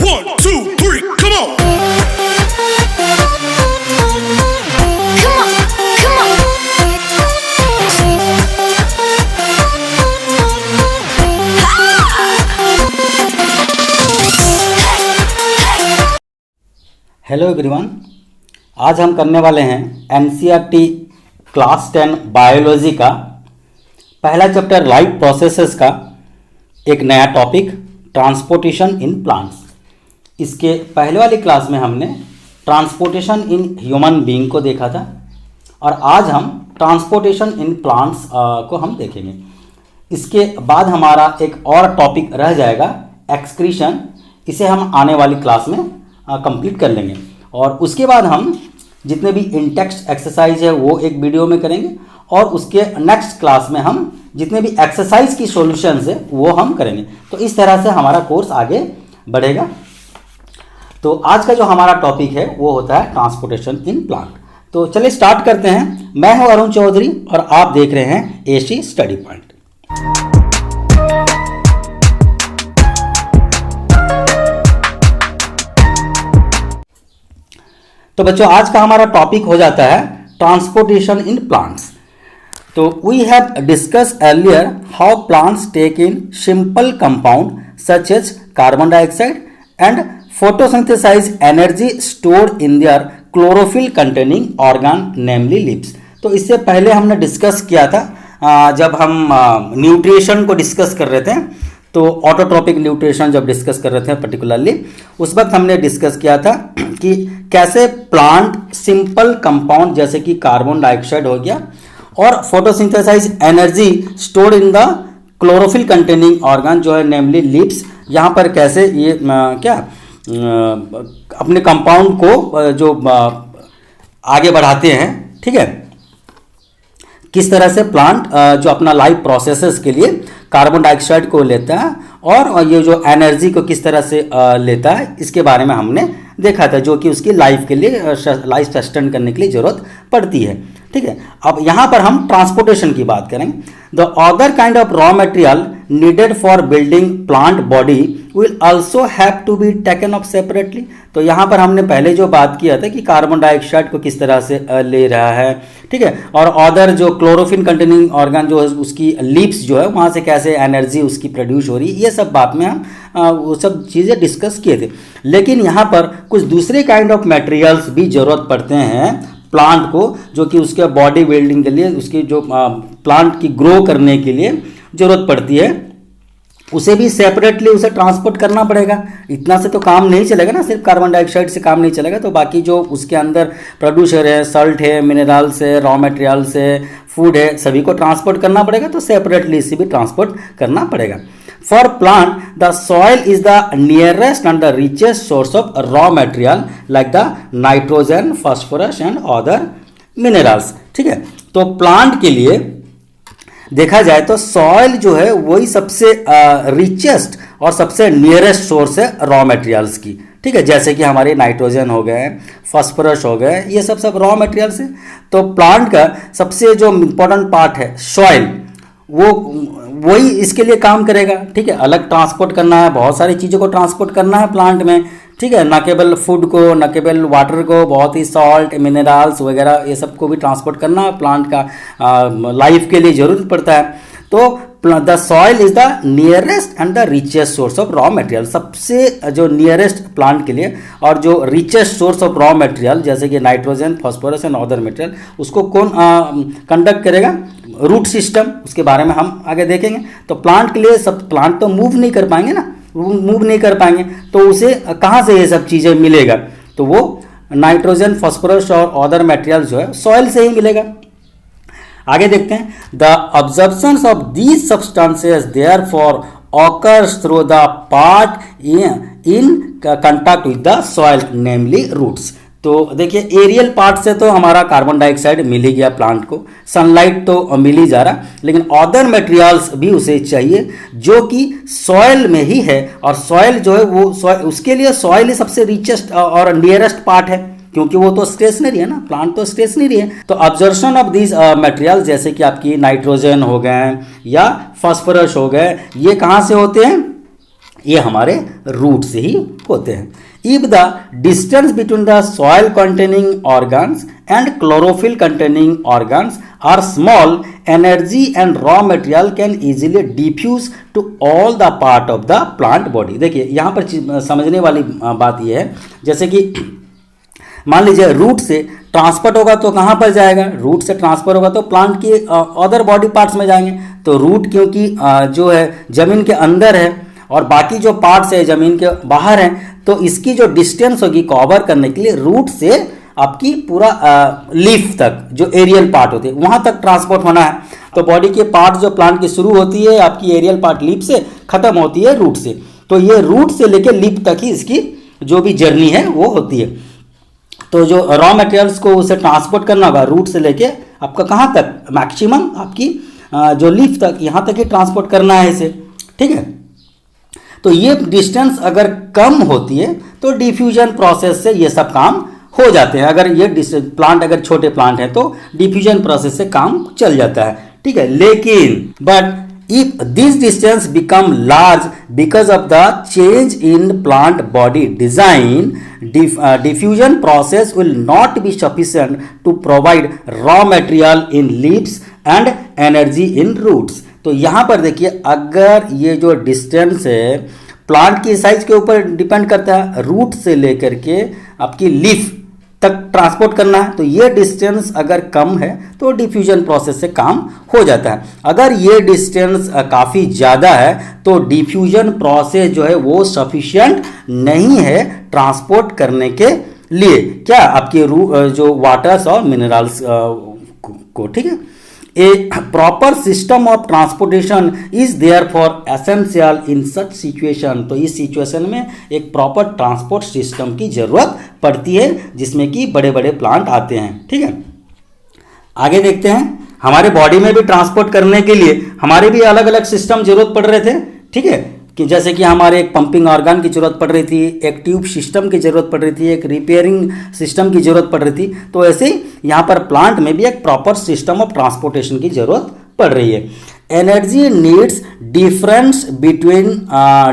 1, 2, 3, come on! Come on, come on. Hello everyone, आज हम करने वाले हैं एनसीईआरटी क्लास 10 बायोलॉजी का पहला चैप्टर लाइफ प्रोसेसेस का एक नया टॉपिक ट्रांसपोर्टेशन इन प्लांट्स। इसके पहले वाली क्लास में हमने ट्रांसपोर्टेशन इन ह्यूमन बीइंग को देखा था और आज हम ट्रांसपोर्टेशन इन प्लांट्स को हम देखेंगे। इसके बाद हमारा एक और टॉपिक रह जाएगा एक्सक्रीशन। इसे हम आने वाली क्लास में कंप्लीट कर लेंगे और उसके बाद हम जितने भी इंटेक्स्ट एक्सरसाइज है वो एक वीडियो में करेंगे और उसके नेक्स्ट क्लास में हम जितने भी एक्सरसाइज की सॉल्यूशंस है वो हम करेंगे। तो इस तरह से हमारा कोर्स आगे बढ़ेगा। तो आज का जो हमारा टॉपिक है वो होता है ट्रांसपोर्टेशन इन प्लांट। तो चलिए स्टार्ट करते हैं। मैं हूं अरुण चौधरी और आप देख रहे हैं एसी स्टडी पॉइंट। तो बच्चों, आज का हमारा टॉपिक हो जाता है ट्रांसपोर्टेशन इन प्लांट्स। तो we have discuss earlier how plants take in simple compound such as carbon dioxide and photosynthesize energy stored in their chlorophyll containing organ namely leaves. तो इससे पहले हमने डिस्कस किया था जब हम न्यूट्रिशन को डिस्कस कर रहे थे, तो ऑटोट्रोपिक न्यूट्रिशन जब डिस्कस कर रहे थे पर्टिकुलरली, उस वक्त हमने डिस्कस किया था कि कैसे प्लांट सिंपल कंपाउंड जैसे कि कार्बन डाइऑक्साइड हो गया और photosynthesize energy stored in the chlorophyll containing organ जो है नेमली लीव्स, यहाँ पर कैसे ये अपने कंपाउंड को जो आगे बढ़ाते हैं। ठीक है, किस तरह से प्लांट जो अपना लाइफ प्रोसेसेस के लिए कार्बन डाइऑक्साइड को लेता है और ये जो एनर्जी को किस तरह से लेता है, इसके बारे में हमने देखा था, जो कि उसकी लाइफ के लिए लाइफ सस्टेन करने के लिए ज़रूरत पड़ती है। ठीक है, अब यहाँ पर हम ट्रांसपोर्टेशन की बात करेंगे। The other kind of raw material needed for building plant body will also have to be taken up separately. तो यहाँ पर हमने पहले जो बात किया था कि कार्बन डाइऑक्साइड को किस तरह से ले रहा है, ठीक है, और अदर जो क्लोरोफिल कंटेनिंग ऑर्गन जो है उसकी लीव्स जो है वहाँ से कैसे एनर्जी उसकी प्रोड्यूस हो रही है, ये सब बात में हम वो सब चीज़ें डिस्कस किए थे। लेकिन यहाँ पर कुछ दूसरे काइंड ऑफ मटेरियल्स भी ज़रूरत पड़ते हैं प्लांट को, जो कि उसके बॉडी बिल्डिंग के लिए, उसकी जो प्लांट की ग्रो करने के लिए ज़रूरत पड़ती है, उसे भी सेपरेटली उसे ट्रांसपोर्ट करना पड़ेगा। इतना से तो काम नहीं चलेगा ना, सिर्फ कार्बन डाइऑक्साइड से काम नहीं चलेगा। तो बाकी जो उसके अंदर प्रोड्यूसर है, सल्ट है, मिनरल्स है, रॉ मटेरियल्स है, फूड है, सभी को ट्रांसपोर्ट करना पड़ेगा। तो सेपरेटली इसे भी ट्रांसपोर्ट करना पड़ेगा। For plant the soil is the nearest and the richest source of raw material like the nitrogen, phosphorus and other minerals. ठीक है, तो प्लांट के लिए देखा जाए तो सॉइल जो है वही सबसे रिचेस्ट और सबसे नियरेस्ट सोर्स है रॉ मटेरियल्स की। ठीक है, जैसे कि हमारे नाइट्रोजन हो गए, फास्फोरस हो गए, ये सब रॉ मटेरियल्स है। तो प्लांट का सबसे जो इम्पोर्टेंट पार्ट है सॉइल, वही इसके लिए काम करेगा। ठीक है, अलग ट्रांसपोर्ट करना है, बहुत सारी चीज़ों को ट्रांसपोर्ट करना है प्लांट में। ठीक है, न केवल फूड को, न केवल वाटर को, बहुत ही सॉल्ट, मिनरल्स वगैरह ये सब को भी ट्रांसपोर्ट करना है, प्लांट का लाइफ के लिए ज़रूरत पड़ता है। तो the soil is the nearest and the richest source of raw material. सबसे जो नियरेस्ट प्लांट के लिए और जो richest source of raw material जैसे कि nitrogen, phosphorus and other material, उसको कौन कंडक्ट करेगा? Root system. उसके बारे में हम आगे देखेंगे। तो प्लांट के लिए सब प्लांट तो मूव नहीं कर पाएंगे ना, मूव नहीं कर पाएंगे तो उसे कहाँ से ये सब चीज़ें मिलेगा? तो वो नाइट्रोजन, फास्फोरस और अदर मटेरियल जो है सॉइल से ही मिलेगा। आगे देखते हैं। The absorption of these substances therefore occurs through the part in contact with the soil namely roots. तो देखिए, एरियल पार्ट से तो हमारा कार्बन डाइऑक्साइड मिल ही गया प्लांट को, सनलाइट तो मिल ही जा रहा, लेकिन अदर मटेरियल्स भी उसे चाहिए जो कि सॉइल में ही है। और सॉइल जो है वो उसके लिए सॉइल ही सबसे रिचेस्ट और नियरेस्ट पार्ट है, क्योंकि वो तो स्टेशनरी है ना, प्लांट तो स्टेशनरी है। तो अब्जॉर्प्शन ऑफ दीज मटेरियल जैसे कि आपकी नाइट्रोजन हो गए या फास्फोरस हो गए, ये कहाँ से होते हैं? ये हमारे रूट से ही होते हैं। If the distance between the soil containing organs and chlorophyll containing organs are small, energy and raw material can easily diffuse to all the part of the plant body. देखिए यहाँ पर समझने वाली बात यह है, जैसे कि मान लीजिए रूट से ट्रांसपोर्ट होगा तो कहाँ पर जाएगा, रूट से ट्रांसफर होगा तो प्लांट की अदर बॉडी पार्ट्स में जाएंगे। तो रूट क्योंकि जो है जमीन के अंदर है और बाकी जो पार्ट्स है जमीन के बाहर हैं, तो इसकी जो डिस्टेंस होगी कवर करने के लिए रूट से आपकी पूरा लीफ तक जो एरियल पार्ट होती है वहाँ तक ट्रांसपोर्ट होना है। तो बॉडी के पार्ट जो प्लांट की शुरू होती है आपकी एरियल पार्ट लीफ से, खत्म होती है रूट से। तो ये रूट से लेकर लीफ तक ही इसकी जो भी जर्नी है वो होती है। तो जो रॉ मटेरियल्स को उसे ट्रांसपोर्ट करना होगा रूट से लेके आपका कहाँ तक, मैक्सिमम आपकी जो लीफ तक, यहाँ तक ही ट्रांसपोर्ट करना है इसे, ठीक है। तो ये डिस्टेंस अगर कम होती है तो डिफ्यूजन प्रोसेस से ये सब काम हो जाते हैं। अगर ये प्लांट अगर छोटे प्लांट हैं तो डिफ्यूजन प्रोसेस से काम चल जाता है, ठीक है। लेकिन but if this distance become large because of the change in plant body design, diffusion process will not be sufficient to provide raw material in leaves and energy in roots। तो यहाँ पर देखिए अगर ये जो डिस्टेंस है plant की size के ऊपर डिपेंड करता है, रूट से लेकर के आपकी लीफ तक ट्रांसपोर्ट करना है, तो ये डिस्टेंस अगर कम है तो डिफ्यूजन प्रोसेस से काम हो जाता है। अगर ये डिस्टेंस काफ़ी ज़्यादा है तो डिफ्यूजन प्रोसेस जो है वो सफिशिएंट नहीं है ट्रांसपोर्ट करने के लिए क्या आपके जो वाटर्स और मिनरल्स को, ठीक है। A proper system of transportation is therefore essential in such situation। तो इस सिचुएशन में एक प्रॉपर ट्रांसपोर्ट सिस्टम की जरूरत पड़ती है जिसमें कि बड़े बड़े प्लांट आते हैं, ठीक है। आगे देखते हैं, हमारे बॉडी में भी ट्रांसपोर्ट करने के लिए हमारे भी अलग अलग सिस्टम जरूरत पड़ रहे थे, ठीक है। कि जैसे कि हमारे एक पंपिंग ऑर्गन की जरूरत पड़ रही थी, एक ट्यूब सिस्टम की जरूरत पड़ रही थी, एक रिपेयरिंग सिस्टम की जरूरत पड़ रही थी। तो ऐसे ही यहाँ पर प्लांट में भी एक प्रॉपर सिस्टम ऑफ ट्रांसपोर्टेशन की जरूरत पड़ रही है। Energy needs difference between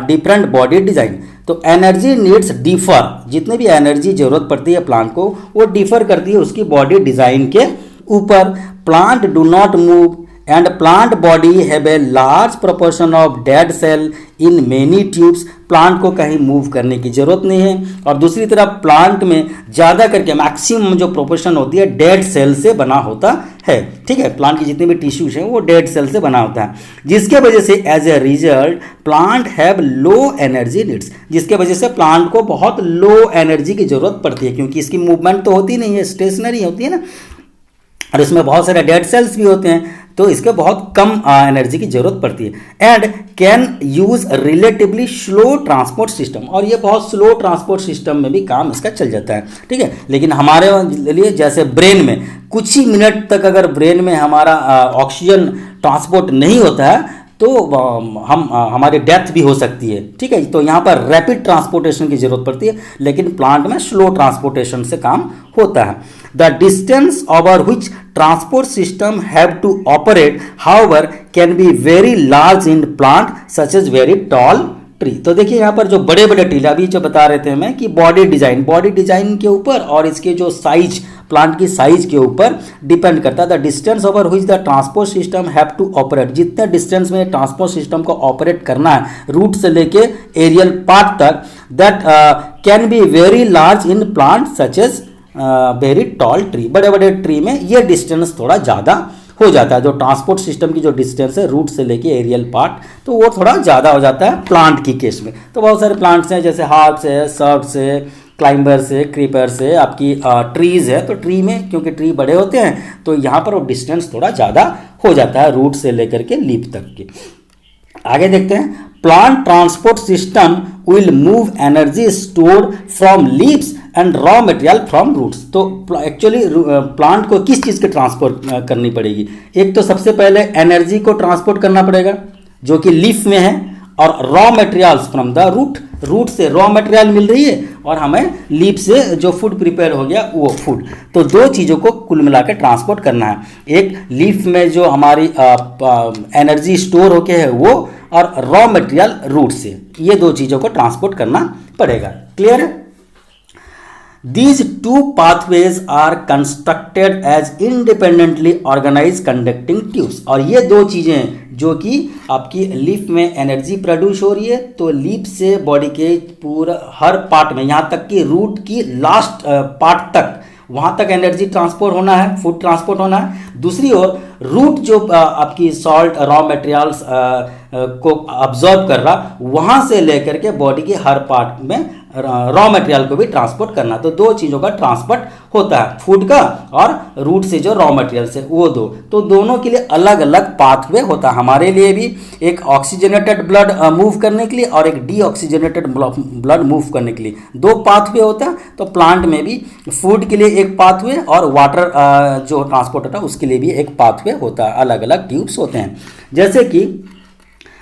different body design. तो एनर्जी नीड्स डिफर, जितने भी एनर्जी जरूरत पड़ती है प्लांट को वो डिफर करती है उसकी बॉडी डिजाइन के ऊपर। Plant do not move and plant body have a large proportion of dead cell in many tubes। Plant को कहीं मूव करने की जरूरत नहीं है। और दूसरी तरफ प्लांट में ज़्यादा करके मैक्सिमम जो प्रोपोर्शन होती है डेड सेल से बना होता है, ठीक है। प्लांट की जितने भी टिश्यूज हैं वो डेड सेल से बना होता है, जिसके वजह से as a result plant have low energy needs, जिसके वजह से प्लांट को बहुत लो एनर्जी की जरूरत पड़ती है क्योंकि इसकी मूवमेंट तो होती नहीं है, स्टेशनरी होती है ना, और इसमें बहुत सारे डेड सेल्स भी होते हैं तो इसके बहुत कम एनर्जी की जरूरत पड़ती है। And can use relatively slow transport system, और ये बहुत स्लो ट्रांसपोर्ट सिस्टम में भी काम इसका चल जाता है, ठीक है। लेकिन हमारे लिए जैसे ब्रेन में कुछ ही मिनट तक अगर ब्रेन में हमारा ऑक्सीजन ट्रांसपोर्ट नहीं होता है तो हमारी डेथ भी हो सकती है, ठीक है। तो यहाँ पर रैपिड ट्रांसपोर्टेशन की जरूरत पड़ती है, लेकिन प्लांट में स्लो ट्रांसपोर्टेशन से काम होता है। The distance over which transport system have to operate however can be very large in plant such as very tall tree. तो देखिए यहाँ पर जो बड़े बड़े ट्री, अभी जो बता रहे थे मैं कि बॉडी डिजाइन के ऊपर और इसके जो साइज, प्लांट की साइज के ऊपर डिपेंड करता है। The distance over which the transport system have to operate, जितने डिस्टेंस में ट्रांसपोर्ट सिस्टम को ऑपरेट करना है रूट से लेके एरियल पार्ट तक, that can be very large in plant such as very tall tree. बड़े बड़े ट्री में ये डिस्टेंस थोड़ा ज़्यादा हो जाता है, जो ट्रांसपोर्ट सिस्टम की जो डिस्टेंस है रूट से लेके एरियल पार्ट, तो वो थोड़ा ज़्यादा हो जाता है प्लांट की केस में। तो बहुत सारे प्लांट्स हैं जैसे हार्ब्स है, सर्ब्स है, क्लाइंबर्स है, क्रीपर्स है, आपकी ट्रीज है। तो ट्री में क्योंकि ट्री बड़े होते हैं तो यहाँ पर वो डिस्टेंस थोड़ा ज़्यादा हो जाता है रूट से लेकर के लीफ तक के। आगे देखते हैं, plant transport system will move energy stored from leaves and raw material from roots. तो एक्चुअली प्लांट को किस चीज़ की ट्रांसपोर्ट करनी पड़ेगी? एक तो सबसे पहले एनर्जी को ट्रांसपोर्ट करना पड़ेगा जो कि लीफ में है, और raw materials from the root, root से रॉ मटेरियल मिल रही है और हमें लीफ से जो फूड प्रिपेयर हो गया वो फूड। तो दो चीज़ों को कुल मिला के ट्रांसपोर्ट करना है, एक लीफ में जो हमारी एनर्जी स्टोर होके है वो, और रॉ मटेरियल रूट से, ये दो चीज़ों को ट्रांसपोर्ट करना पड़ेगा। क्लियर है? These two pathways are constructed as independently organized conducting tubes। और ये दो चीज़ें जो कि आपकी लीफ में एनर्जी प्रोड्यूस हो रही है, तो लीफ से बॉडी के पूरा हर पार्ट में, यहाँ तक कि रूट की लास्ट पार्ट तक, वहाँ तक एनर्जी ट्रांसपोर्ट होना है, फूड ट्रांसपोर्ट होना है। दूसरी ओर रूट जो आपकी सॉल्ट रॉ मटेरियल्स को अब्जॉर्ब कर रहा, वहाँ से लेकर के बॉडी के हर पार्ट में रॉ मटेरियल को भी ट्रांसपोर्ट करना। तो दो चीज़ों का ट्रांसपोर्ट होता है, फूड का और रूट से जो रॉ मटेरियल से, वो दो। तो दोनों के लिए अलग अलग पाथवे होता है। हमारे लिए भी एक ऑक्सीजनेटेड ब्लड मूव करने के लिए और एक डीऑक्सीजनेटेड ब्लड मूव करने के लिए दो पाथवे होता है। तो प्लांट में भी फूड के लिए एक पाथवे और वाटर जो ट्रांसपोर्ट होता है उसके लिए भी एक पाथवे होता है, अलग अलग ट्यूब्स होते हैं। जैसे कि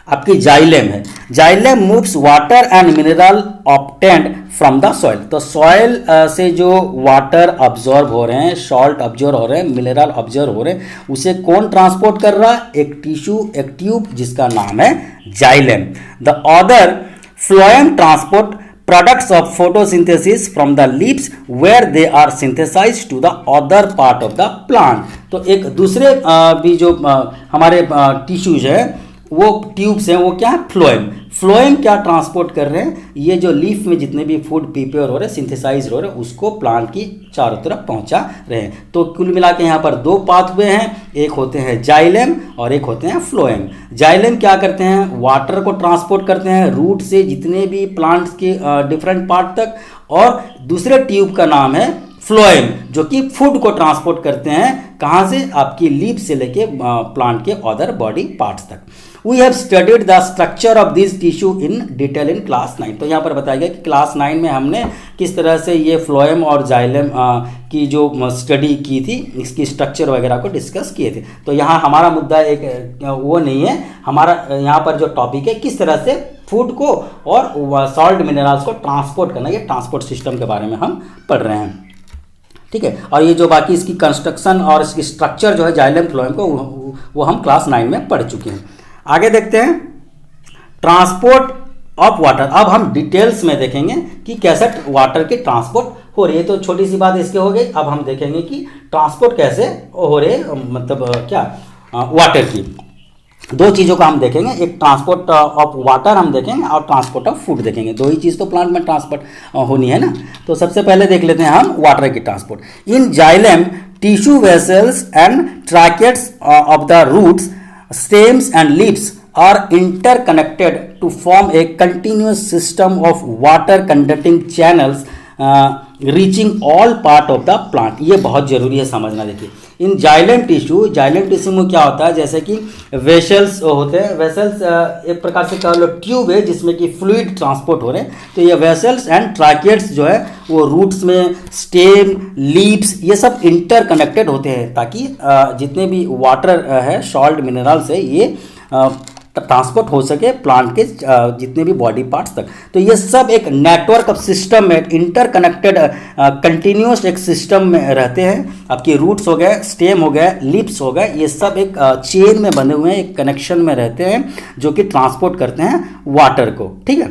आपकी जाइलेम है, xylem moves water and mineral obtained from the soil. तो सॉइल से जो वाटर अब्जॉर्ब हो रहे हैं, सॉल्ट अब्जॉर्ब हो रहे हैं, मिनरल अब्जॉर्ब हो रहे हैं, उसे कौन ट्रांसपोर्ट कर रहा है? एक टिश्यू, एक ट्यूब जिसका नाम है xylem. The other phloem transport products of photosynthesis from the leaves where they are synthesized to the other part of the plant। तो एक दूसरे भी जो हमारे टिश्यूज है, वो ट्यूब्स हैं, वो क्या है? फ्लोएम। फ्लोएम क्या ट्रांसपोर्ट कर रहे हैं? ये जो लीफ में जितने भी फूड प्रिपेयर हो रहे हैं, सिंथेसाइज हो रहे हैं, उसको प्लांट की चारों तरफ पहुंचा रहे हैं। तो कुल मिला के यहाँ पर दो पाथवे हैं, एक होते हैं जाइलेम और एक होते हैं फ्लोएम। जाइलेम क्या करते हैं? वाटर को ट्रांसपोर्ट करते हैं रूट से जितने भी प्लांट्स के डिफरेंट पार्ट तक, और दूसरे ट्यूब का नाम है फ्लोएम, जो कि फूड को ट्रांसपोर्ट करते हैं, कहाँ से? आपकी लीफ से लेके प्लांट के अदर बॉडी पार्ट्स तक। We have studied the structure of this tissue in detail in class 9। तो यहाँ पर बताया गया कि क्लास 9 में हमने किस तरह से ये फ्लोएम और जाइलेम की जो स्टडी की थी, इसकी स्ट्रक्चर वगैरह को डिस्कस किए थे। तो यहाँ हमारा मुद्दा एक वो नहीं है, हमारा यहाँ पर जो टॉपिक है किस तरह से फूड को और सॉल्ट मिनरल्स को ट्रांसपोर्ट करना, ये ट्रांसपोर्ट सिस्टम के बारे में हम पढ़ रहे हैं। ठीक है, और ये जो बाकी इसकी कंस्ट्रक्शन और इसकी स्ट्रक्चर जो है जाइलेम फ्लोएम को, वो हम क्लास 9 में पढ़ चुके हैं। आगे देखते हैं ट्रांसपोर्ट ऑफ वाटर। अब हम डिटेल्स में देखेंगे कि कैसे वाटर की ट्रांसपोर्ट हो रही है। तो छोटी सी बात इसके हो गई। अब हम देखेंगे कि ट्रांसपोर्ट कैसे हो रहे, मतलब क्या वाटर की। दो चीज़ों का हम देखेंगे, एक ट्रांसपोर्ट ऑफ वाटर हम देखेंगे और ट्रांसपोर्ट ऑफ फूड देखेंगे। दो ही चीज़ तो प्लांट में ट्रांसपोर्ट होनी है ना। तो सबसे पहले देख लेते हैं हम वाटर की transport. In xylem tissue vessels and tracheids of the roots, stems and leaves are interconnected to form a continuous system of water conducting channels reaching all part of the plant। ये बहुत जरूरी है समझना। देखिए इन xylem tissue में क्या होता है, जैसे कि वेसल्स होते हैं। वेसल्स एक प्रकार से कह लो ट्यूब है जिसमें कि फ्लूइड ट्रांसपोर्ट हो रहे हैं। तो ये वेसल्स एंड ट्रैकेट्स जो है वो रूट्स में, स्टेम, लीव्स, ये सब इंटरकनेक्टेड होते हैं ताकि जितने भी वाटर है, सॉल्ट, मिनरल्स है, ये ट्रांसपोर्ट हो सके प्लांट के जितने भी बॉडी पार्ट्स तक। तो ये सब एक नेटवर्क ऑफ सिस्टम में इंटरकनेक्टेड कंटिन्यूस एक सिस्टम में रहते हैं। आपके रूट्स हो गए, स्टेम हो गए, लिप्स हो गए, ये सब एक चेन में बने हुए हैं, एक कनेक्शन में रहते हैं जो कि ट्रांसपोर्ट करते हैं वाटर को। ठीक है।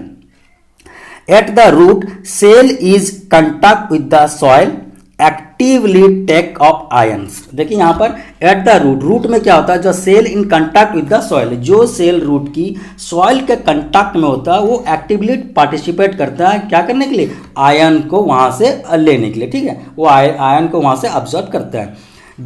At the root cell is contact with the soil actively take off ions. देखिए यहाँ पर एट द रूट में क्या होता है, जो cell in contact with the soil, जो सेल रूट की सॉइल के कंटैक्ट में होता है वो एक्टिवली पार्टिसिपेट करता है क्या करने के लिए? आयन को वहाँ से लेने के लिए। ठीक है, वो आयन को वहाँ से ऑब्जर्व करता है।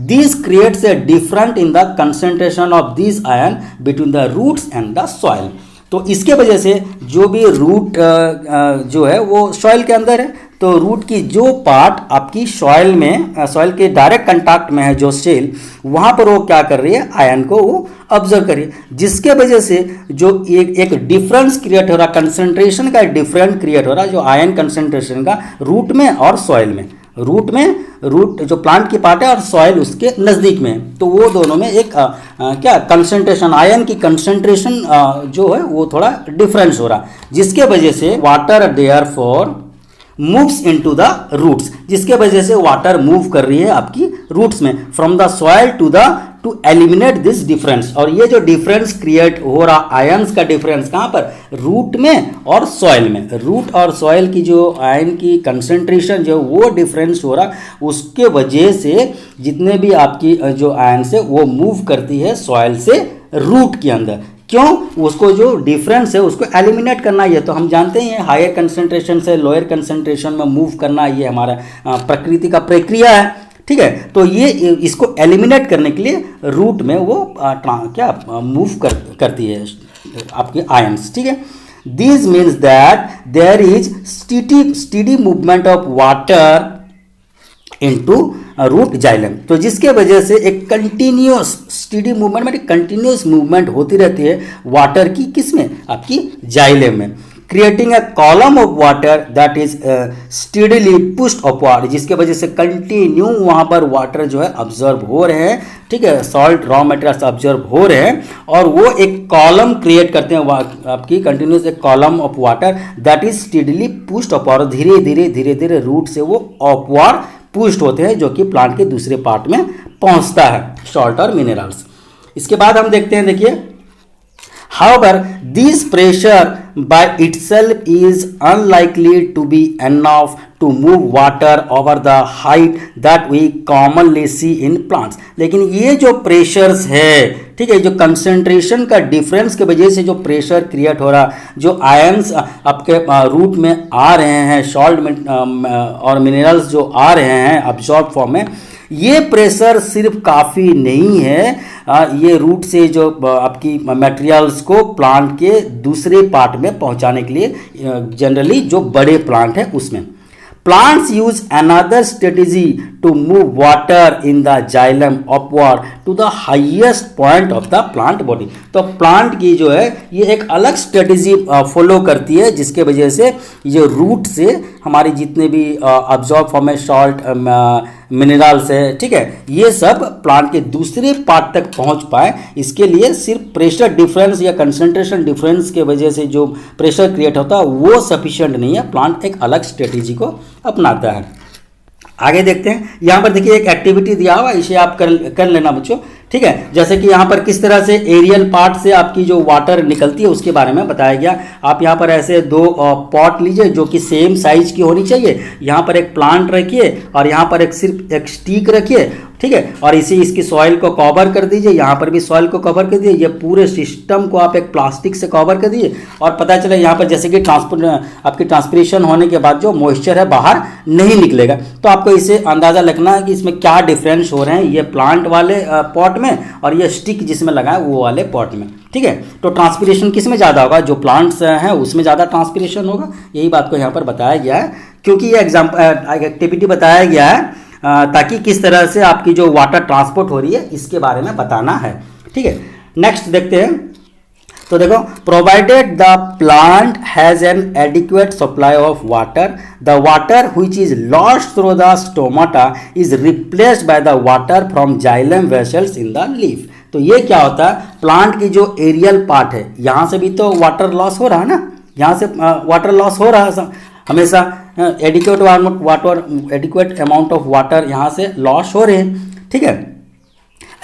This creates a different in the concentration of this ion between the roots and the soil. तो इसके वजह से जो भी रूट जो है वो सॉइल के अंदर है, तो रूट की जो पार्ट आपकी सॉइल में, सॉइल के डायरेक्ट कंटैक्ट में है जो सेल, वहाँ पर वो क्या कर रही है? आयन को वो ऑब्जर्व कर रही है, जिसके वजह से जो एक डिफरेंस क्रिएट हो रहा, कंसंट्रेशन का डिफरेंट क्रिएट हो रहा है, जो आयन कंसंट्रेशन का रूट में और सॉइल में। रूट में रूट जो प्लांट की पार्ट है और सॉइल उसके नज़दीक में है। तो वो दोनों में एक क्या कंसंट्रेशन, आयन की कंसंट्रेशन जो है वो थोड़ा डिफरेंस हो रहा है, जिसके वजह से water therefore moves into the roots, जिसके वजह से वाटर मूव कर रही है आपकी रूट्स में from the soil to eliminate this difference. और ये जो डिफरेंस क्रिएट हो रहा, आयंस का डिफरेंस कहाँ पर, रूट में और सॉइल में। रूट और सॉइल की जो आयन की कंसंट्रेशन जो वो डिफरेंस हो रहा, उसके वजह से जितने भी आपकी जो आयंस है वो मूव करती है सॉइल से रूट के अंदर। क्यों, उसको जो डिफरेंस है उसको एलिमिनेट करना ही है। तो हम जानते हैं हायर कंसंट्रेशन से लोअर कंसंट्रेशन में मूव करना ये हमारा प्रकृति का प्रक्रिया है, ठीक है। तो ये इसको एलिमिनेट करने के लिए रूट में वो क्या मूव करती है आपकी आयंस, ठीक है। This means that there is steady movement of water into root xylem. तो जिसके वजह से एक कंटिन्यूस स्टीडी मूवमेंट में कंटिन्यूस मूवमेंट होती रहती है वाटर की, किसमें, आपकी जाइलम में, creating a column of water that is steadily pushed upward, जिसके वजह से कंटिन्यू वहां पर वाटर जो है ऑब्जर्व हो रहे हैं, ठीक है, सॉल्ट रॉ मटेरियल्स ऑब्जर्व हो रहे हैं और वो एक कॉलम क्रिएट करते हैं आपकी कंटिन्यूस, एक column of water that is steadily pushed upward, धीरे धीरे रूट से वो अपवर्ड पुश्ड होते हैं, जो कि प्लांट के दूसरे पार्ट में पहुंचता है, सॉल्ट और मिनरल्स। इसके बाद हम देखते हैं, देखिए, however this pressure by itself is unlikely to be enough to move water over the height that we commonly see in plants। लेकिन ये जो प्रेशर्स है, ठीक है, जो कंसंट्रेशन का डिफरेंस की वजह से जो प्रेशर क्रिएट हो रहा, जो आयंस आपके रूट में आ रहे हैं, सॉल्ट और मिनरल्स जो आ रहे हैं अब्जॉर्ब फॉर्म में, ये प्रेशर सिर्फ काफ़ी नहीं है ये रूट से जो आपकी मटेरियल्स को प्लांट के दूसरे पार्ट में पहुंचाने के लिए, जनरली जो बड़े प्लांट है उसमें। Plants use another strategy to move water in the xylem upward to the highest point of the plant body। तो प्लांट की जो है ये एक अलग स्ट्रेटेजी फॉलो करती है, जिसके वजह से ये रूट से हमारी जितने भी अब्जॉर्ब फॉर्म में सॉल्ट मिनरल्स है, ठीक है, ये सब प्लांट के दूसरे पार्ट तक पहुंच पाए। इसके लिए सिर्फ प्रेशर डिफरेंस या कंसंट्रेशन डिफरेंस के वजह से जो प्रेशर क्रिएट होता है वो सफिशिएंट नहीं है, प्लांट एक अलग स्ट्रेटेजी को अपनाता है। आगे देखते हैं, यहाँ पर देखिए एक एक्टिविटी दिया हुआ, इसे आप कर लेना बच्चों, ठीक है। जैसे कि यहाँ पर किस तरह से एरियल पार्ट से आपकी जो वाटर निकलती है उसके बारे में बताया गया। आप यहाँ पर ऐसे दो पॉट लीजिए जो कि सेम साइज की होनी चाहिए, यहाँ पर एक प्लांट रखिए और यहाँ पर सिर्फ एक स्टिक रखिए, ठीक है, और इसकी सॉइल को कवर कर दीजिए, यहाँ पर भी सॉइल को कवर कर दीजिए, ये पूरे सिस्टम को आप एक प्लास्टिक से कवर कर दीजिए और पता चला यहाँ पर जैसे कि आपकी ट्रांसपिरेशन होने के बाद जो मॉइस्चर है बाहर नहीं निकलेगा। तो आपको इसे अंदाज़ा लगना है कि इसमें क्या डिफरेंस हो रहे हैं, ये प्लांट वाले पॉट में और ये स्टिक जिसमें लगा है वो वाले पॉट में, ठीक है। तो ट्रांसपिरेशन किस में ज़्यादा होगा, जो प्लांट्स हैं उसमें ज़्यादा ट्रांसपिरेशन होगा, यही बात को यहाँ पर बताया गया है, क्योंकि ये एक्टिविटी बताया गया है ताकि किस तरह से आपकी जो वाटर ट्रांसपोर्ट हो रही है इसके बारे में बताना है, ठीक है। नेक्स्ट देखते हैं, तो देखो, provided the plant has an adequate supply of water, the water which is lost through the stomata is replaced by the water from xylem vessels in the leaf. तो ये क्या होता है, प्लांट की जो एरियल पार्ट है यहाँ से भी तो वाटर लॉस हो रहा है ना, यहाँ से वाटर लॉस हो रहा है हमेशा, एडिक्वेट अमाउंट ऑफ वाटर यहाँ से लॉस हो रहे हैं, ठीक है।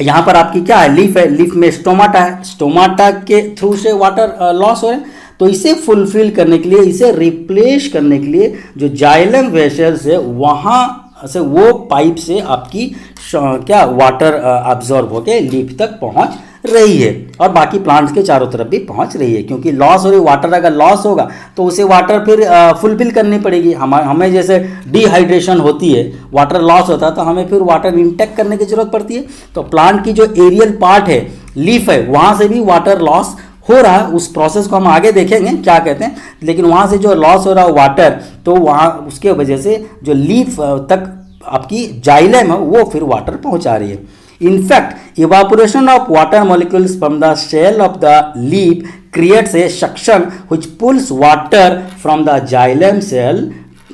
यहाँ पर आपकी क्या है, लीफ है, लीफ में स्टोमाटा है, स्टोमाटा के थ्रू से वाटर लॉस हो रहे हैं। तो इसे फुलफिल करने के लिए, इसे रिप्लेस करने के लिए जो जाइलम वेसल्स है वहाँ से वो पाइप से आपकी क्या वाटर अब्जॉर्ब होके लीफ तक पहुँच रही है और बाकी प्लांट्स के चारों तरफ भी पहुंच रही है, क्योंकि लॉस हो रही, वाटर अगर लॉस होगा तो उसे वाटर फिर फुलफिल करनी पड़ेगी। हमें जैसे डिहाइड्रेशन होती है, वाटर लॉस होता है तो हमें फिर वाटर इंटेक करने की जरूरत पड़ती है। तो प्लांट की जो एरियल पार्ट है, लीफ है, वहाँ से भी वाटर लॉस हो रहा है, उस प्रोसेस को हम आगे देखेंगे क्या कहते हैं, लेकिन वहाँ से जो लॉस हो रहा है वाटर, तो वहाँ उसके वजह से जो लीफ तक आपकी जाइलम है वो फिर वाटर पहुँचा रही है। In fact, evaporation of water molecules from the shell of the leaf creates a suction which pulls water from the xylem cell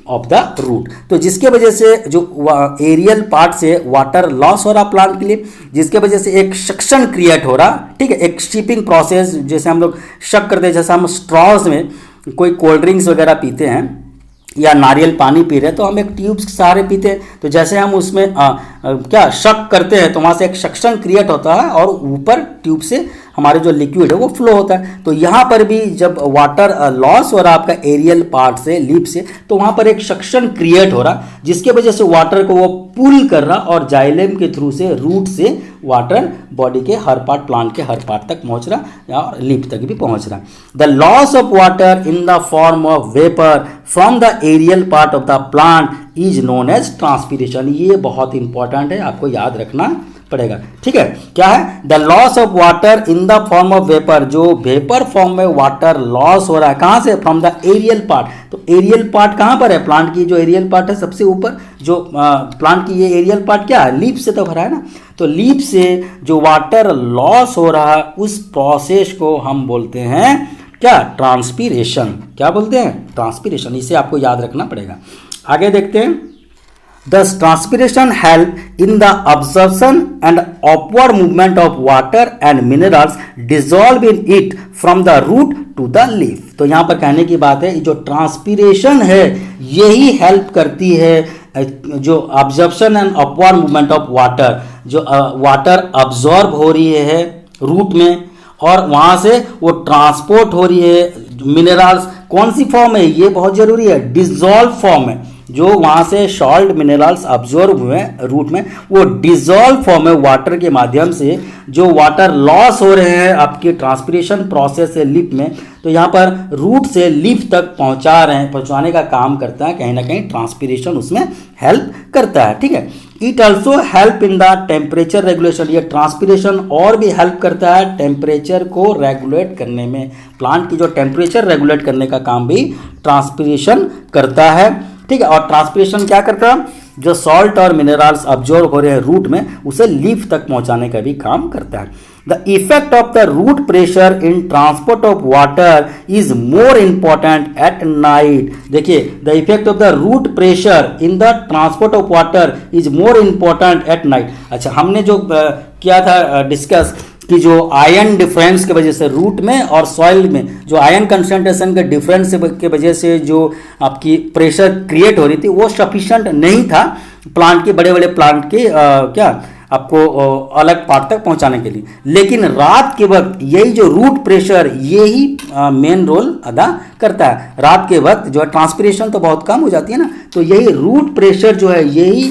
of the root. तो जिसके वजह से जो एरियल पार्ट से वाटर लॉस हो रहा प्लांट के लिए, जिसके वजह से एक सक्शन क्रिएट हो रहा, ठीक है, एक शिपिंग प्रोसेस, जैसे हम लोग शक करते हैं, जैसे हम स्ट्रॉज में कोई कोल्ड ड्रिंक्स वगैरह पीते हैं या नारियल पानी पी रहे हैं तो हम एक ट्यूब्स के सहारे पीते हैं, तो जैसे हम उसमें क्या शक करते हैं तो वहाँ से एक सक्शन क्रिएट होता है और ऊपर ट्यूब से हमारे जो लिक्विड है वो फ्लो होता है। तो यहाँ पर भी जब वाटर लॉस हो रहा आपका एरियल पार्ट से, लीफ से, तो वहाँ पर एक सक्शन क्रिएट हो रहा जिसके वजह से वाटर को वो पुल कर रहा और जाइलेम के थ्रू से, रूट से वाटर बॉडी के हर पार्ट, प्लांट के हर पार्ट तक पहुँच रहा और लीफ तक भी पहुँच रहा। The loss of water in the form of vapour from the aerial part of the plant is known as transpiration. ये बहुत इंपॉर्टेंट है, आपको याद रखना पड़ेगा, ठीक है। क्या है? The loss of water in the form of vapour, जो वेपर फॉर्म में वाटर लॉस हो रहा है कहाँ से? From the aerial part. तो एरियल पार्ट कहाँ पर है? प्लांट की जो एरियल पार्ट है सबसे ऊपर, जो प्लांट की ये एरियल पार्ट क्या है? लीफ से तो भरा है ना। तो लीफ से जो वाटर लॉस हो रहा है उस प्रोसेस को हम बोलते हैं क्या? ट्रांसपीरेशन। क्या बोलते हैं? ट्रांसपीरेशन। इसे आपको याद रखना पड़ेगा। आगे देखते हैं। Thus, transpiration help in the absorption and upward movement of water and minerals dissolve in it from the root to the leaf. तो यहाँ पर कहने की बात है, जो ट्रांसपीरेशन है यही हेल्प करती है जो absorption and upward movement of water, जो वाटर अब्जॉर्ब हो रही है रूट में और वहाँ से वो ट्रांसपोर्ट हो रही है मिनरल्स। कौन सी फॉर्म है? ये बहुत जरूरी है, डिजॉल्व फॉर्म है। जो वहाँ से सॉल्ट मिनरल्स अब्जॉर्ब हुए रूट में, वो डिजॉल्व फॉर्म है वाटर के माध्यम से। जो वाटर लॉस हो रहे हैं आपके ट्रांसपीरेशन प्रोसेस से लीफ में, तो यहाँ पर रूट से लीफ तक पहुँचा रहे हैं, पहुँचाने का काम करता है। कहीं ना कहीं ट्रांसपीरेशन उसमें हेल्प करता है, ठीक है। It also help in the temperature regulation. ये ट्रांसपीरेशन और भी हेल्प करता है टेम्परेचर को रेगुलेट करने में। प्लांट की जो टेम्परेचर रेगुलेट करने का काम भी ट्रांसपीरेशन करता है, ठीक है। और ट्रांसपीरेशन क्या करता है? जो सॉल्ट और मिनरल्स अब्जॉर्ब हो रहे हैं रूट में, उसे लीफ तक पहुंचाने का भी काम करता है। The effect of the root pressure in transport of water is more important at night. देखिए, the effect of the root pressure in the transport of water is more important at night. अच्छा, हमने जो किया था discuss कि जो ion difference के वजह से रूट में और सॉइल में जो आयन कंसंट्रेशन के डिफरेंस के वजह से जो आपकी प्रेशर क्रिएट हो रही थी वो सफिशिएंट नहीं था प्लांट के, बड़े बड़े प्लांट के क्या आपको अलग पार्ट तक पहुंचाने के लिए। लेकिन रात के वक्त यही जो रूट प्रेशर यही मेन रोल अदा करता है। रात के वक्त जो है ट्रांसपीरेशन तो बहुत कम हो जाती है ना, तो यही रूट प्रेशर जो है यही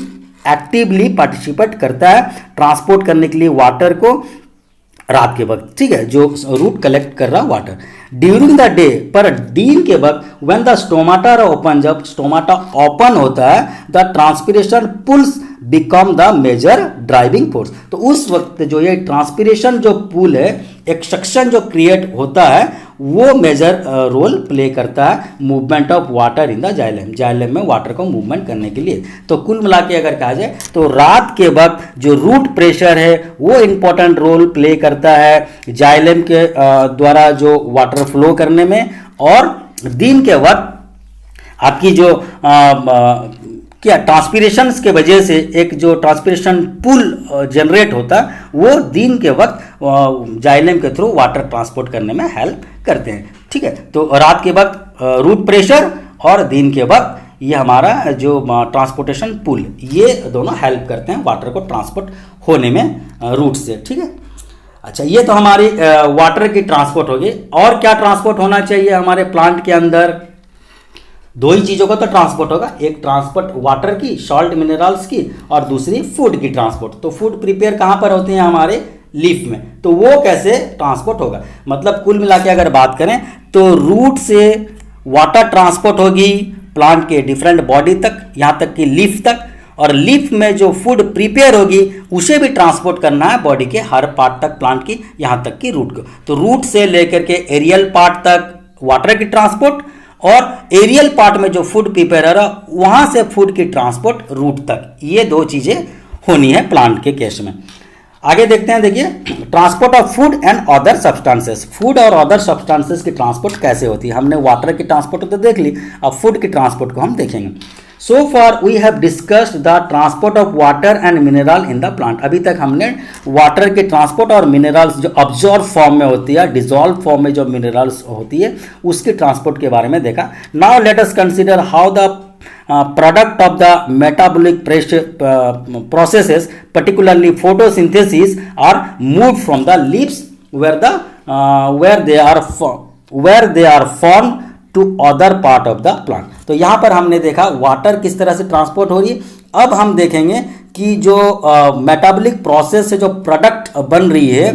एक्टिवली पार्टिसिपेट करता है ट्रांसपोर्ट करने के लिए वाटर को रात के वक्त, ठीक है, जो रूट कलेक्ट कर रहा वाटर। ड्यूरिंग द डे, पर दिन के वक्त, व्हेन द स्टोमाटा ओपन, जब स्टोमाटा ओपन होता है, the transpiration pulls become the major driving force. तो उस वक्त जो ये ट्रांसपीरेशन जो पुल है, एक सक्शन जो क्रिएट होता है, वो मेजर रोल प्ले करता है movement of water in the xylem, xylem में वाटर को मूवमेंट करने के लिए। तो कुल मिला के अगर कहा जाए तो रात के वक्त जो रूट प्रेशर है वो इंपॉर्टेंट रोल प्ले करता है जाइलम के द्वारा जो वाटर फ्लो करने में, और दिन के वक्त आपकी जो क्या ट्रांसपीरेशन के वजह से एक जो ट्रांसपीरेशन पुल जनरेट होता है वो दिन के वक्त जाइलम के थ्रू वाटर ट्रांसपोर्ट करने में हेल्प करते हैं, ठीक है। तो रात के वक्त रूट प्रेशर और दिन के वक्त ये हमारा जो ट्रांसपोर्टेशन पुल, ये दोनों हेल्प करते हैं वाटर को ट्रांसपोर्ट होने में रूट से, ठीक है। अच्छा, ये तो हमारी वाटर की ट्रांसपोर्ट होगी। और क्या ट्रांसपोर्ट होना चाहिए हमारे प्लांट के अंदर? दो ही चीज़ों का तो ट्रांसपोर्ट होगा, एक ट्रांसपोर्ट वाटर की, सॉल्ट मिनरल्स की, और दूसरी फूड की ट्रांसपोर्ट। तो फूड प्रिपेयर कहाँ पर होते हैं? हमारे लीफ में। तो वो कैसे ट्रांसपोर्ट होगा? मतलब कुल मिला के अगर बात करें तो रूट से वाटर ट्रांसपोर्ट होगी प्लांट के डिफरेंट बॉडी तक, यहाँ तक कि लीफ तक, और लीफ में जो फूड प्रिपेयर होगी उसे भी ट्रांसपोर्ट करना है बॉडी के हर पार्ट तक, प्लांट की, यहाँ तक कि रूट को। तो रूट से लेकर के एरियल पार्ट तक वाटर की ट्रांसपोर्ट, और एरियल पार्ट में जो फूड प्रिपेयर है वहां से फूड की ट्रांसपोर्ट रूट तक। ये दो चीजें होनी है प्लांट के केस में। आगे देखते हैं, देखिए transport of food and other substances. Food और अदर सब्सटेंसेस की ट्रांसपोर्ट कैसे होती है। हमने वाटर की ट्रांसपोर्ट तो देख ली, अब फूड की ट्रांसपोर्ट को हम देखेंगे। So far we have discussed the transport of water and mineral in the plant. अभी तक हमने वाटर के ट्रांसपोर्ट और मिनरल्स जो ऑब्जॉर्व फॉर्म में होती है, डिजॉल्व फॉर्म में जो मिनरल्स होती है उसकी ट्रांसपोर्ट के बारे में देखा। Now let us consider how the product of the metabolic processes, particularly photosynthesis, are moved from the leaves where they are formed to other part of the plant। तो यहाँ पर हमने देखा वाटर किस तरह से ट्रांसपोर्ट हो रही है। अब हम देखेंगे कि जो मेटाबॉलिक प्रोसेस से जो प्रोडक्ट बन रही है,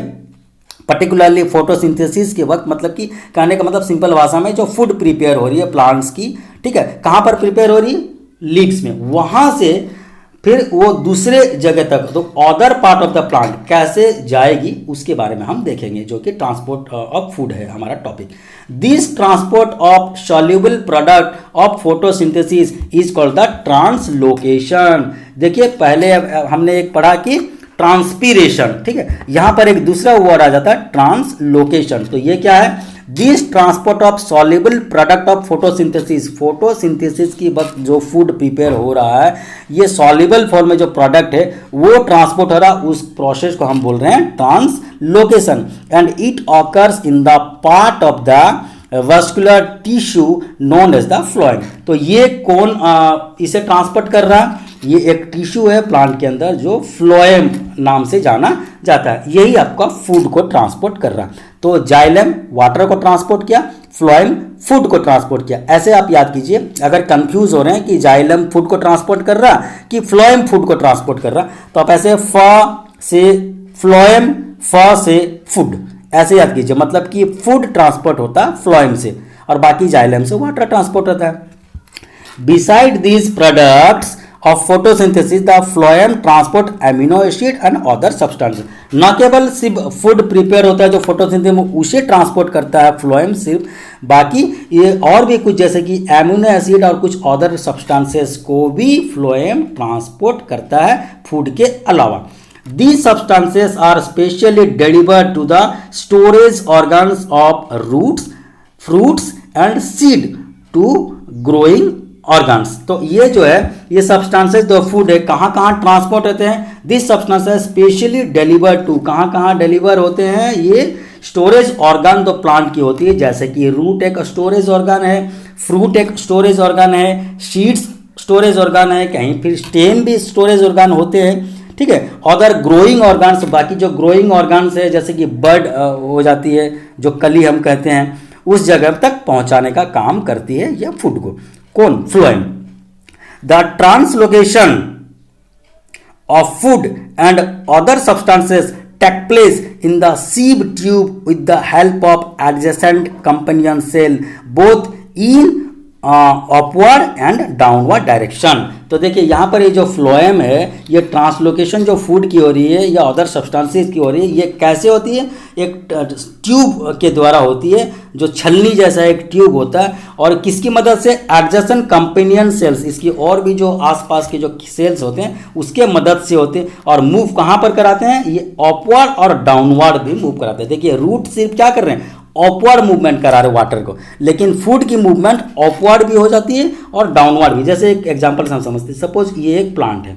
पर्टिकुलरली फोटोसिंथेसिस के वक्त, मतलब कि कहने का मतलब सिंपल भाषा में जो फूड प्रिपेयर हो रही है प्लांट्स की, ठीक है, कहाँ पर प्रिपेयर हो रही है, लीव्स में, वहाँ से फिर वो दूसरे जगह तक, तो other part of the plant कैसे जाएगी उसके बारे में हम देखेंगे, जो कि ट्रांसपोर्ट ऑफ फूड है हमारा topic. This transport of soluble product of photosynthesis is called the translocation. देखिए पहले हमने एक पढ़ा कि ट्रांसपीरेशन, ठीक है, यहां पर एक दूसरा वर्ड आ जाता है ट्रांसलोकेशन। तो ये क्या है, this transport of soluble product of photosynthesis. Photosynthesis की वक्त जो फूड प्रिपेयर हो रहा है, ये सॉल्युबल फॉर्म में जो प्रोडक्ट है वो ट्रांसपोर्ट हो रहा है, उस प्रोसेस को हम बोल रहे हैं translocation. And it occurs in the part of the vascular tissue known as the phloem. तो ये कौन इसे ट्रांसपोर्ट कर रहा है, ये एक टिश्यू है प्लांट के अंदर जो फ्लोएम नाम से जाना जाता है, यही आपका फूड को ट्रांसपोर्ट कर रहा है। तो जाइलम वाटर को ट्रांसपोर्ट किया, फ्लोएम फूड को ट्रांसपोर्ट किया। ऐसे आप याद कीजिए, अगर कंफ्यूज हो रहे हैं कि जाइलम फूड को ट्रांसपोर्ट कर रहा कि फ्लोएम फूड को ट्रांसपोर्ट कर रहा, तो आप ऐसे फ से फ्लोएम, फ से फूड, ऐसे याद कीजिए। मतलब कि फूड ट्रांसपोर्ट होता है फ्लोएम से और बाकी जाइलम से वाटर ट्रांसपोर्ट होता है। Beside these products of photosynthesis the phloem transport amino acid and other substances। न केवल सिर्फ फूड प्रिपेयर होता है जो फोटोसिंथेसिस में उसे ट्रांसपोर्ट करता है फ्लोएम सिर्फ, बाकी ये और भी कुछ जैसे कि एमिनो एसिड और कुछ अदर सब्सटेंसेस को भी फ्लोएम ट्रांसपोर्ट करता है फूड के अलावा। These substances are specially delivered to the storage organs of roots, fruits and seed to growing organs. तो ये जो है ये सब्सटेंसेस जो फूड है कहाँ कहाँ ट्रांसपोर्ट होते हैं, this substances specially deliver to, कहाँ कहाँ डिलीवर होते हैं, ये स्टोरेज ऑर्गन तो प्लांट की होती है, जैसे कि रूट एक स्टोरेज ऑर्गन है, फ्रूट एक स्टोरेज ऑर्गन है, सीड्स स्टोरेज ऑर्गन है, कहीं फिर स्टेम भी स्टोरेज ऑर्गन होते हैं, ठीक है। अदर ग्रोइंग ऑर्गन्स, बाकी जो ग्रोइंग ऑर्गन्स है जैसे कि बर्ड हो जाती है, जो कली हम कहते हैं, उस जगह तक पहुंचाने का काम करती है यह फूड को, कौन, phloem. The translocation of food and other substances take place in the sieve tube with the help of adjacent companion cell both in upward and downward direction. तो देखिए यहाँ पर ये जो फ्लोएम है, ये ट्रांसलोकेशन जो फूड की हो रही है या अदर सब्सटेंसेस की हो रही है, ये कैसे होती है, एक ट्यूब के द्वारा होती है, जो छलनी जैसा एक ट्यूब होता है, और किसकी मदद से, एडजेसेंट कंपेनियन सेल्स, इसकी और भी जो आसपास के जो सेल्स होते हैं उसके मदद से होते हैं, और मूव कहाँ पर कराते हैं, ये अपवर्ड और डाउनवर्ड भी मूव कराते हैं। देखिए रूट सिर्फ क्या कर रहे हैं, अपवर्ड मूवमेंट करा रहे वाटर को, लेकिन फूड की मूवमेंट अपवर्ड भी हो जाती है और डाउनवर्ड भी। जैसे एक एग्जांपल से हम समझते हैं, सपोज ये एक प्लांट है,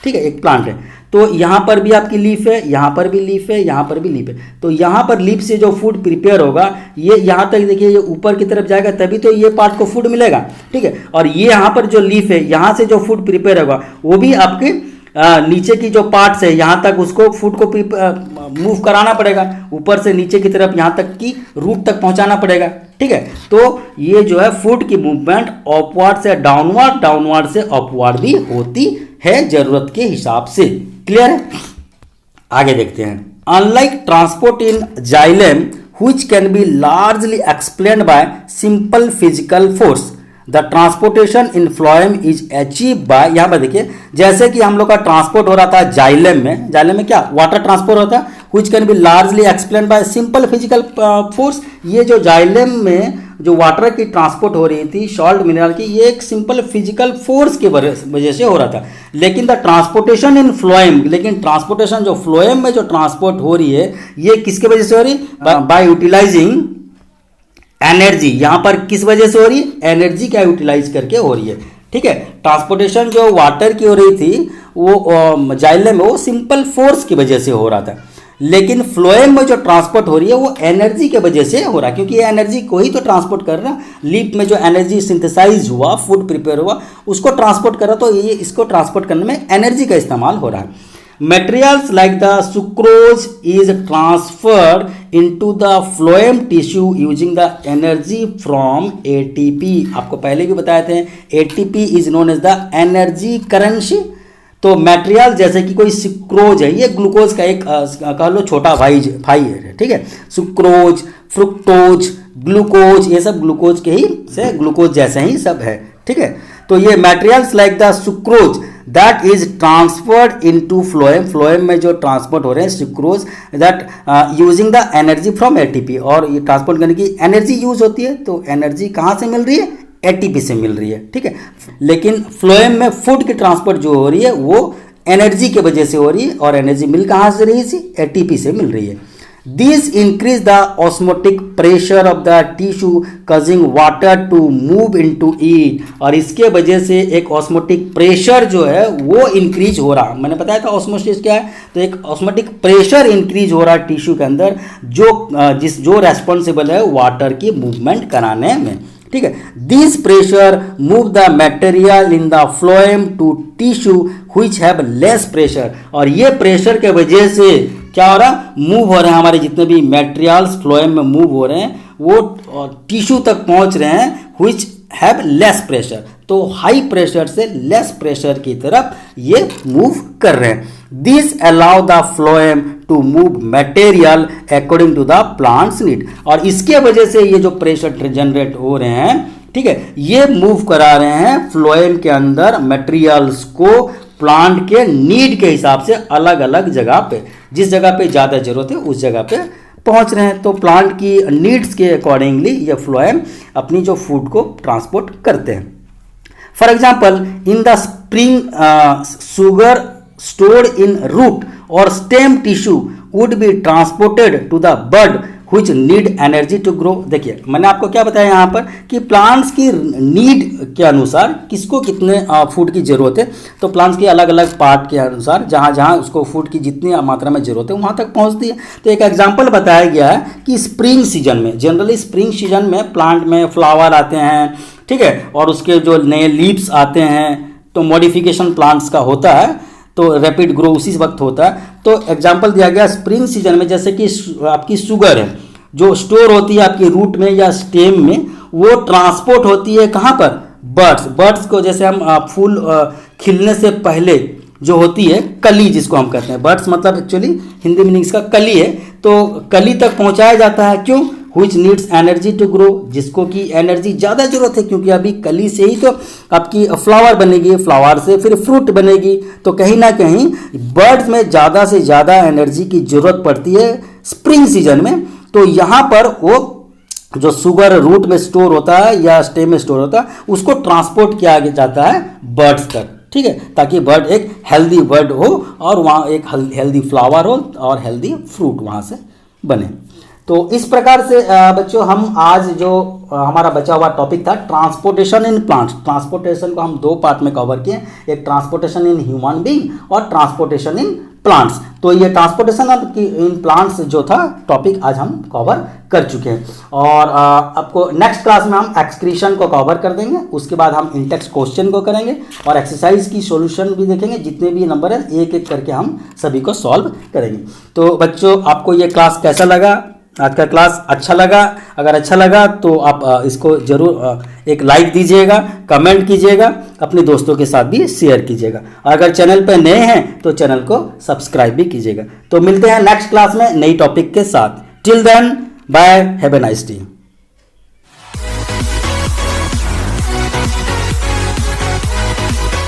ठीक है, एक प्लांट है, तो यहाँ पर भी आपकी लीफ है, यहाँ पर भी लीफ है, यहाँ पर भी लीफ है, तो यहाँ पर लीफ से जो फूड प्रिपेयर होगा ये यहाँ तक, देखिए ये ऊपर की तरफ जाएगा तभी तो ये पार्ट को फूड मिलेगा, ठीक है। और ये यहाँ पर जो लीफ है, यहाँ से जो फूड प्रिपेयर होगा वो भी आपके नीचे की जो पार्ट्स है यहाँ तक उसको फूड को मूव कराना पड़ेगा, ऊपर से नीचे की तरफ यहाँ तक की रूट तक पहुँचाना पड़ेगा, ठीक है। तो ये जो है फूड की मूवमेंट अपवर्ड से डाउनवर्ड, डाउनवर्ड से अपवर्ड भी होती है जरूरत के हिसाब से। क्लियर है, आगे देखते हैं। Unlike transport in xylem which can be largely explained by simple physical force, the transportation in phloem is achieved by, यहाँ पर देखिए जैसे कि हम लोग का ट्रांसपोर्ट हो रहा था जाइलम में क्या वाटर ट्रांसपोर्ट होता है, which can be largely explain by simple physical force. ये जो जाइलम में जो वाटर की ट्रांसपोर्ट हो रही थी सॉल्ट मिनरल की, ये एक सिंपल फिजिकल फोर्स की वजह से हो रहा था। लेकिन द ट्रांसपोर्टेशन इन फ्लोएम, लेकिन ट्रांसपोर्टेशन जो फ्लोएम में जो ट्रांसपोर्ट हो रही है ये किसके वजह से हो रही है? By utilising energy. यहां पर किस वजह से हो रही है? एनर्जी का यूटिलाइज करके हो रही है। ठीक है, ट्रांसपोर्टेशन जो वाटर की हो रही थी वो जाइलम में वो सिंपल फोर्स की वजह से हो रहा था, लेकिन फ्लोएम में जो ट्रांसपोर्ट हो रही है वो एनर्जी के वजह से हो रहा है, क्योंकि ये एनर्जी को ही तो ट्रांसपोर्ट कर रहा है। लीप में जो एनर्जी सिंथेसाइज हुआ, फूड प्रिपेयर हुआ, उसको ट्रांसपोर्ट कर रहा, तो ये इसको ट्रांसपोर्ट करने में एनर्जी का इस्तेमाल हो रहा है। Materials like the sucrose is transferred into the phloem tissue using the energy from ATP। आपको पहले भी बताए थे ATP is known as the energy currency। तो मटेरियल जैसे कि कोई सुक्रोज है, ये ग्लूकोज का एक कह लो छोटा भाई है। ठीक है, सुक्रोज, फ्रुक्टोज, ग्लूकोज, ये सब ग्लूकोज के ही से ग्लूकोज जैसे ही सब है। ठीक है, तो ये materials like the sucrose that is transferred into phloem, phloem में जो ट्रांसपोर्ट हो रहे हैं sucrose that using the energy from ATP, और ये ट्रांसपोर्ट करने की एनर्जी यूज होती है। तो एनर्जी कहाँ से मिल रही है? एटीपी से मिल रही है। ठीक है, लेकिन फ्लोएम में फूड की ट्रांसपोर्ट जो हो रही है वो एनर्जी की वजह से हो रही है, और एनर्जी मिल कहाँ से रही है? एटीपी से मिल रही है। These increase the osmotic pressure of the tissue causing water to move into it। और इसके वजह से एक ऑस्मोटिक प्रेशर जो है वो इंक्रीज हो रहा। मैंने बताया था ऑस्मोसिस क्या है, तो एक ऑस्मोटिक प्रेशर इंक्रीज हो रहा है टिश्यू के अंदर, जो रेस्पॉन्सिबल है वाटर की मूवमेंट कराने में। ठीक है, this pressure move the material in the phloem to tissue which have less pressure. और ये प्रेशर के वजह से क्या हो रहा? मूव हो रहे हैं हमारे जितने भी मटेरियल्स फ्लोएम में मूव हो रहे हैं वो टिश्यू तक पहुंच रहे हैं व्हिच हैव लेस प्रेशर। तो हाई प्रेशर से लेस प्रेशर की तरफ ये मूव कर रहे हैं। This allow the phloem to move material according to the plant's need. और इसके वजह से ये जो प्रेशर जनरेट हो रहे हैं, ठीक है, ये मूव करा रहे हैं फ्लोएम के अंदर मटेरियल्स को प्लांट के नीड के हिसाब से अलग अलग जगह पे, जिस जगह पे ज़्यादा जरूरत है उस जगह पे पहुंच रहे हैं। तो प्लांट की नीड्स के अकॉर्डिंगली ये फ्लोएम अपनी जो फूड को ट्रांसपोर्ट करते हैं। For example in the spring sugar stored in root or stem tissue would be transported to the bud which need energy to grow। देखिए मैंने आपको क्या बताया यहाँ पर कि प्लांट्स की नीड के अनुसार किसको कितने फूड की ज़रूरत है, तो प्लांट्स के अलग अलग पार्ट के अनुसार जहाँ जहाँ उसको फूड की जितनी मात्रा में ज़रूरत है वहाँ तक पहुँचती है। तो एक एग्जांपल बताया गया है कि स्प्रिंग सीजन में, जनरली स्प्रिंग सीजन में प्लांट में फ्लावर आते हैं, ठीक है, और उसके जो नए लीव्स आते हैं, तो मॉडिफिकेशन प्लांट्स का होता है, तो रैपिड ग्रो उसी वक्त होता है। तो एग्जांपल दिया गया स्प्रिंग सीजन में, जैसे कि आपकी शुगर है जो स्टोर होती है आपकी रूट में या स्टेम में, वो ट्रांसपोर्ट होती है कहाँ पर? बर्ड्स को, जैसे हम फूल खिलने से पहले जो होती है कली जिसको हम कहते हैं, बर्ड्स मतलब एक्चुअली हिंदी मीनिंग इसका कली है, तो कली तक पहुँचाया जाता है। क्यों? which needs energy to grow, जिसको कि एनर्जी ज़्यादा जरूरत है, क्योंकि अभी कली से ही तो आपकी फ्लावर बनेगी, फ्लावर से फिर फ्रूट बनेगी। तो कहीं ना कहीं बर्ड्स में ज़्यादा से ज़्यादा एनर्जी की जरूरत पड़ती है स्प्रिंग सीजन में। तो यहाँ पर वो जो शुगर रूट में स्टोर होता है या स्टेम में स्टोर होता है उसको ट्रांसपोर्ट किया जाता है बर्ड्स तक, ठीक है, ताकि बर्ड एक हेल्दी बर्ड हो और वहाँ एक हेल्दी फ्लावर हो और हेल्दी फ्रूट वहाँ से बने। तो इस प्रकार से बच्चों हम आज जो हमारा बचा हुआ टॉपिक था ट्रांसपोर्टेशन इन प्लांट्स, ट्रांसपोर्टेशन को हम दो पार्ट में कवर किए, एक ट्रांसपोर्टेशन इन ह्यूमन बीइंग और ट्रांसपोर्टेशन इन प्लांट्स। तो ये ट्रांसपोर्टेशन इन प्लांट्स जो था टॉपिक आज हम कवर कर चुके हैं, और आपको नेक्स्ट क्लास में हम एक्सक्रीशन को कवर कर देंगे, उसके बाद हम इंटेक्स्ट क्वेश्चन को करेंगे और एक्सरसाइज की सॉल्यूशन भी देखेंगे, जितने भी नंबर है एक एक करके हम सभी को सॉल्व करेंगे। तो बच्चों आपको ये क्लास कैसा लगा? आज का क्लास अच्छा लगा? अगर अच्छा लगा तो आप इसको जरूर एक लाइक दीजिएगा, कमेंट कीजिएगा, अपने दोस्तों के साथ भी शेयर कीजिएगा। अगर चैनल पर नए हैं तो चैनल को सब्सक्राइब भी कीजिएगा। तो मिलते हैं नेक्स्ट क्लास में नई टॉपिक के साथ। Till then bye, have a nice day.